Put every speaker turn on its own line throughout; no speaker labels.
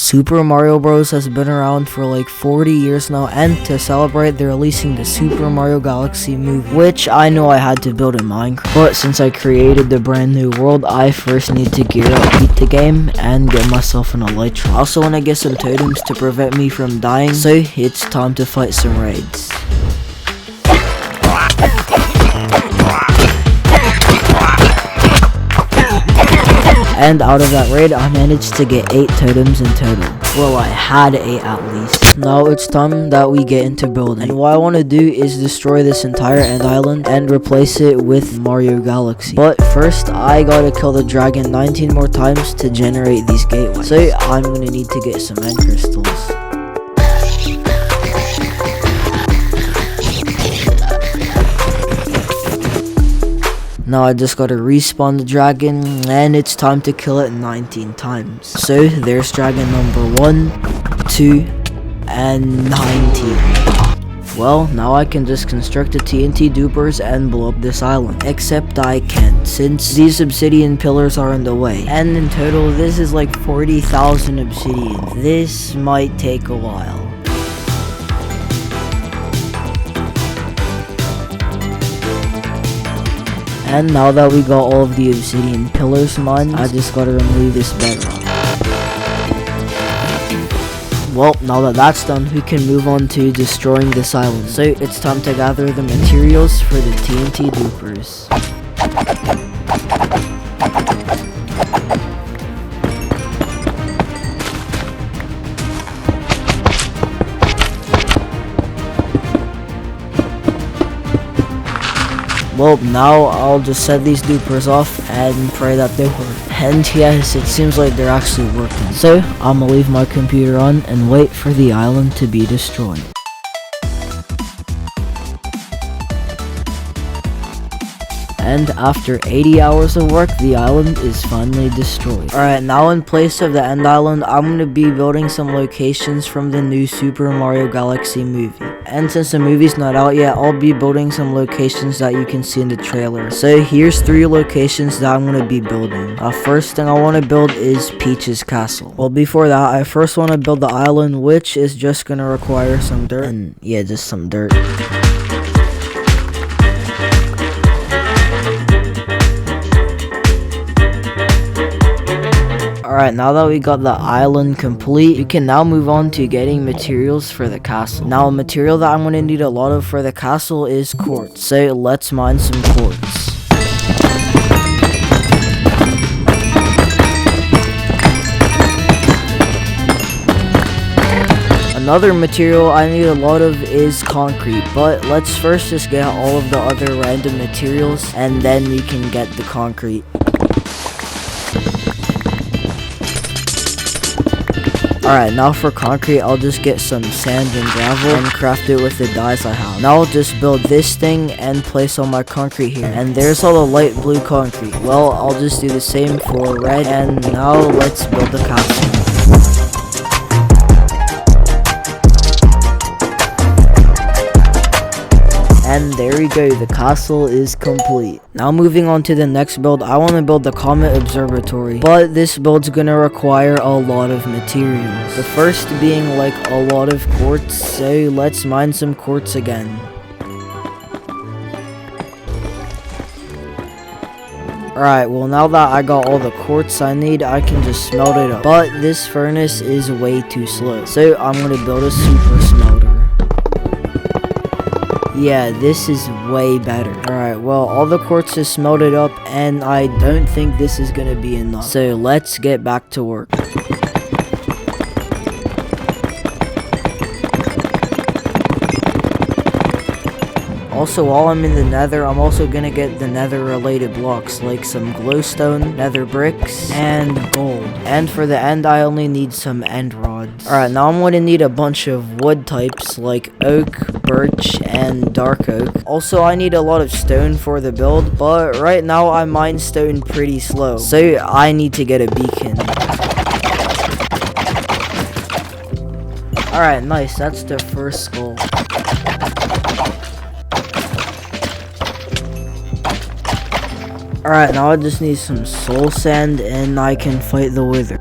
Super Mario Bros has been around for like 40 years now, and to celebrate they're releasing the Super Mario Galaxy movie, which I know I had to build in Minecraft, but since I created the brand new world, I first need to gear up, beat the game, and get myself an elytra. I also want to get some totems to prevent me from dying, so it's time to fight some raids. And out of that raid, I managed to get 8 totems in total. Well, I had 8 at least. Now it's time that we get into building. And what I want to do is destroy this entire end island and replace it with Mario Galaxy. But first, I gotta kill the dragon 19 more times to generate these gateways. So I'm gonna need to get some end crystals. Now I just gotta respawn the dragon, and it's time to kill it 19 times. So there's dragon number 1, 2, and 19. Well, now I can just construct the TNT dupers and blow up this island. Except I can't, since these obsidian pillars are in the way. And in total, this is like 40,000 obsidian. This might take a while. And now that we got all of the obsidian pillars mined, I just gotta remove this bedrock. Well, now that that's done, we can move on to destroying this island. So it's time to gather the materials for the TNT dupers. Well, now I'll just set these dupers off and pray that they work. And yes, it seems like they're actually working. So I'm gonna leave my computer on and wait for the island to be destroyed. And after 80 hours of work, the island is finally destroyed. Alright, now in place of the end island, I'm going to be building some locations from the new Super Mario Galaxy movie. And since the movie's not out yet, I'll be building some locations that you can see in the trailer. So here's 3 locations that I'm going to be building. First thing I want to build is Peach's Castle. Well, before that, I first want to build the island, which is just going to require some dirt. And yeah, just some dirt. Alright, now that we got the island complete, we can now move on to getting materials for the castle. Now, a material that I'm going to need a lot of for the castle is quartz. So let's mine some quartz. Another material I need a lot of is concrete, but let's first just get all of the other random materials and then we can get the concrete. Alright, now for concrete, I'll just get some sand and gravel and craft it with the dyes I have. Now I'll just build this thing and place all my concrete here. And there's all the light blue concrete. Well, I'll just do the same for red, and now let's build the castle. And there we go, the castle is complete. Now moving on to the next build, I want to build the Comet Observatory. But this build's gonna require a lot of materials. The first being like a lot of quartz, so let's mine some quartz again. Alright, well now that I got all the quartz I need, I can just smelt it up. But this furnace is way too slow, so I'm gonna build a super smelter. Yeah, this is way better. Alright, well, all the quartz is smelted up, and I don't think this is gonna be enough. So let's get back to work. Also, while I'm in the nether, I'm also gonna get the nether related blocks, like some glowstone, nether bricks, and gold. And for the end, I only need some end rods. Alright, now I'm gonna need a bunch of wood types, like oak, birch, and dark oak. Also, I need a lot of stone for the build, but right now I mine stone pretty slow, so I need to get a beacon. Alright, nice, that's the first skull. Alright, now I just need some soul sand and I can fight the wither.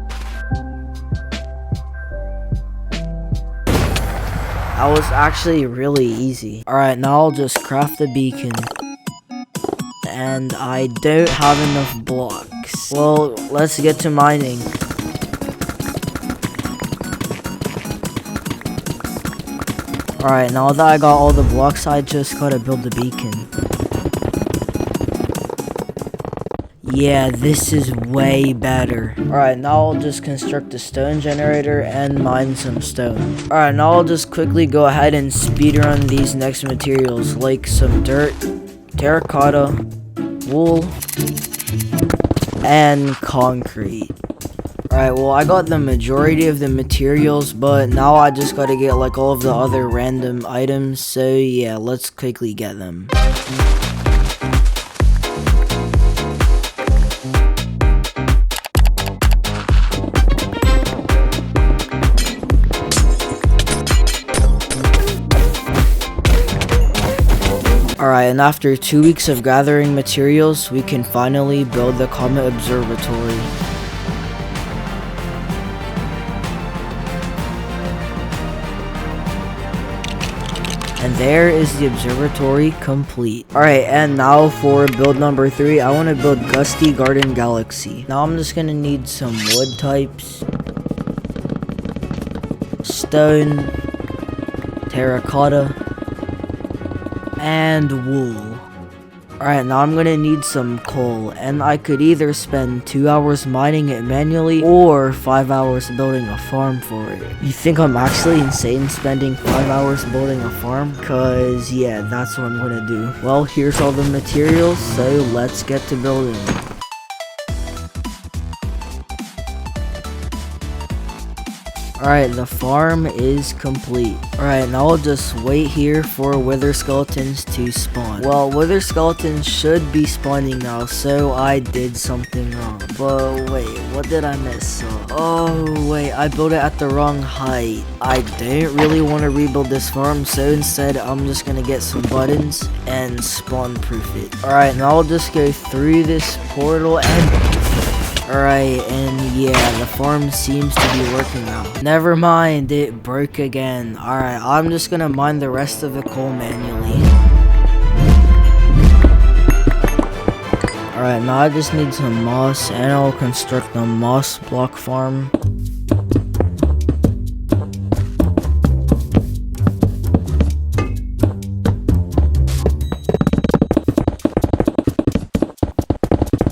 that was actually really easy. Alright, now I'll just craft the beacon. And I don't have enough blocks. Well, let's get to mining. Alright, now that I got all the blocks, I just gotta build the beacon. Yeah, this is way better. Alright, now I'll just construct a stone generator and mine some stone. Alright, now I'll just quickly go ahead and speedrun these next materials, like some dirt, terracotta, wool, and concrete. Alright, well, I got the majority of the materials, but now I just gotta get like all of the other random items, so yeah, let's quickly get them. Alright, and after 2 weeks of gathering materials, we can finally build the Comet Observatory. And there is the observatory complete. Alright, and now for build number 3, I want to build Gusty Garden Galaxy. Now I'm just going to need some wood types, stone, terracotta, and wool. Alright, now I'm gonna need some coal, and I could either spend 2 hours mining it manually or 5 hours building a farm for it. You think I'm actually insane spending 5 hours building a farm? Cause yeah, that's what I'm gonna do. Well, here's all the materials, so let's get to building. Alright, the farm is complete. Alright, now I'll just wait here for wither skeletons to spawn. Well, wither skeletons should be spawning now, so I did something wrong. But wait, what did I miss? Oh wait, I built it at the wrong height. I didn't really want to rebuild this farm, so instead I'm just gonna get some buttons and spawn proof it. Alright, now I'll just go through this portal and... Alright, and yeah, the farm seems to be working now. Never mind, it broke again. Alright, I'm just gonna mine the rest of the coal manually. Alright, now I just need some moss, and I'll construct a moss block farm.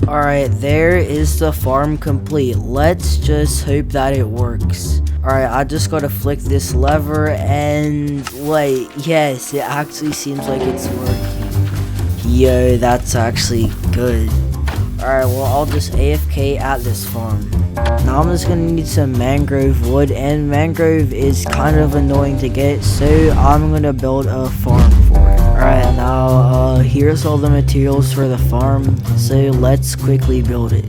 Alright, there is the farm complete. Let's just hope that it works. Alright, I just gotta flick this lever and wait, yes, it actually seems like it's working. Yo, that's actually good. Alright, well, I'll just AFK at this farm. Now I'm just gonna need some mangrove wood, and mangrove is kind of annoying to get, so I'm gonna build a farm for it. Alright, now here's all the materials for the farm, so let's quickly build it.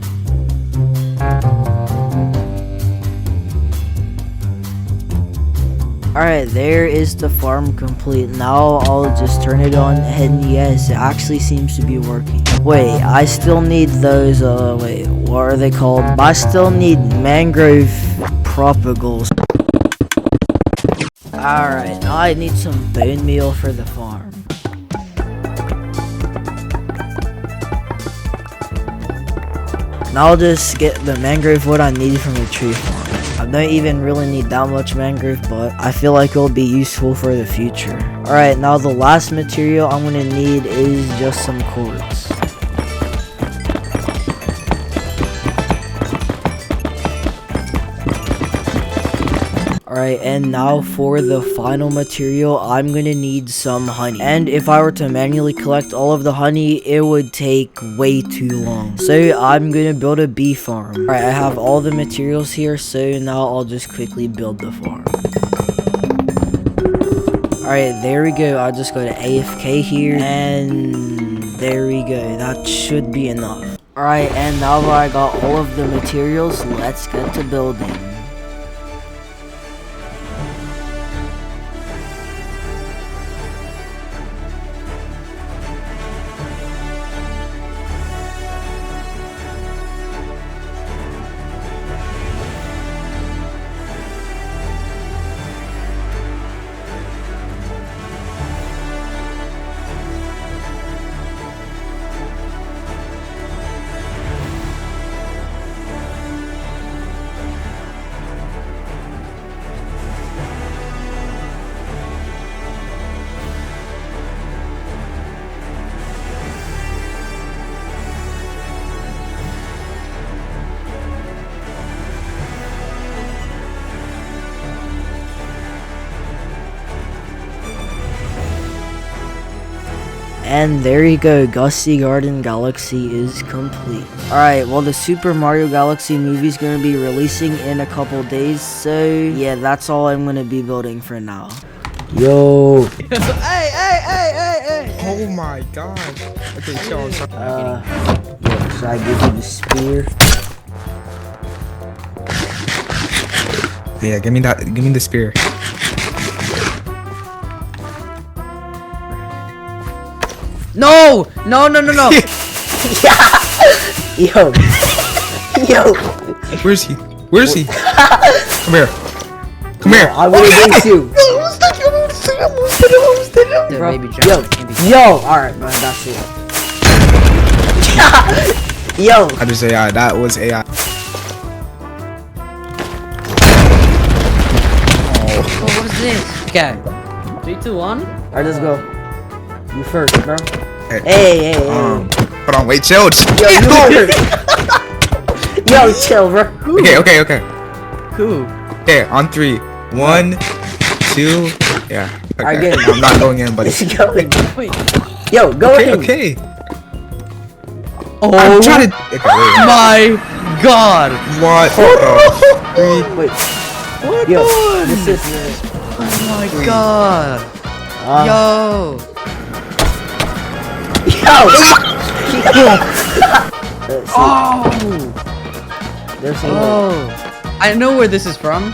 Alright, there is the farm complete. Now I'll just turn it on, and yes, it actually seems to be working. Wait, I still need those, wait, what are they called? I still need mangrove propagals. Alright, now I need some bone meal for the farm. Now I'll just get the mangrove wood I need from the tree farm. I don't even really need that much mangrove, but I feel like it'll be useful for the future. Alright, now the last material I'm gonna need is just some quartz. Alright, and now for the final material, I'm gonna need some honey. And if I were to manually collect all of the honey, it would take way too long. So I'm gonna build a bee farm. Alright, I have all the materials here, so now I'll just quickly build the farm. Alright, there we go. I just go to AFK here, and there we go. That should be enough. Alright, and now that I got all of the materials, let's get to building. And there you go, Gusty Garden Galaxy is complete. Alright, well the Super Mario Galaxy movie is going to be releasing in a couple days, so yeah, that's all I'm going to be building for now. Yo!
Hey! Oh my god. Okay, chill.
Yo, should I give you the spear?
Yeah, give me that. Give me the spear.
No!
Yo! Yo!
Where's he? Where's he? Come here. Come here.
I will race you!
The
Bro.
baby giant.
Yo! Alright, man, that's it. Yo!
I just AI. That was AI.
What was this? Okay. 3, 2, 1.
Alright, let's go. You first, bro.
Hey.
Hey.
Hold on. Wait. Chill.
Yo, you first. Yo, chill, bro.
Okay.
Who?
Okay, on 3. 1, 2. Yeah.
Alright,
Okay.
good.
I'm not going in, buddy.
Let's go.
Wait.
Yo, go in.
Okay.
Oh
I'm trying to. Okay, wait.
my god!
What?
Wait.
What
Yo,
one?
this is
Oh my god! Yo! Oh!
There's some
Oh! I know where this is from.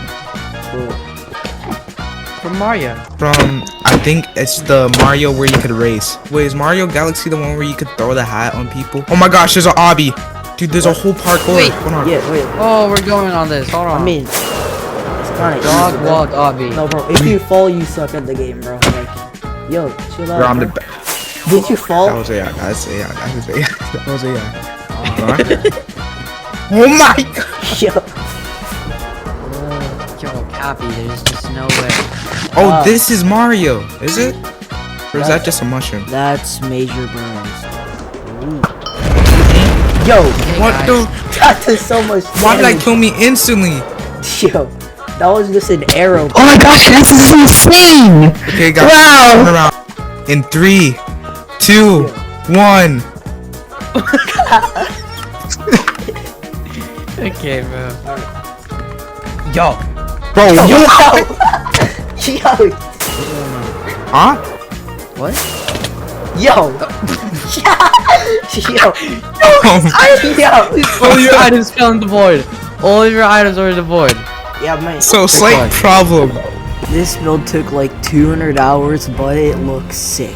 From Mario.
From, I think it's the Mario where you could race. Wait, is Mario Galaxy the one where you could throw the hat on people? Oh my gosh, there's an obby. Dude, there's a whole parkour.
Wait.
Hold on.
Yeah, wait.
Oh, we're going on this. Hold on.
I mean, it's kind of
Dog walk obby.
No, bro. If you fall, you suck at the game, bro. Like, yo, chill out.
Bro, I'm the
bro. Did you fall?
That was AI. That's AI. That was AI. That was AI. Oh my god.
Yo.
Yo, Cappy, there's just no way.
Oh, this is Mario. Is it? Or is that just a mushroom?
That's Major Burns. Yo,
What
guys.
the?
that does so much
Why did I
damage.
kill me instantly?
Yo, that was just an arrow.
Oh my gosh, this is insane!
Okay, guys.
Wow.
Turn around. In 3, 2, 1.
Okay, bro.
Yo. Bro,
Yo.
yo.
Yo.
Huh?
What?
Yo. Yo. Yo.
All of your items fell in the void. All of your items are in the void.
Yeah, man.
So, slight problem.
This build took like 200 hours, but it looks sick.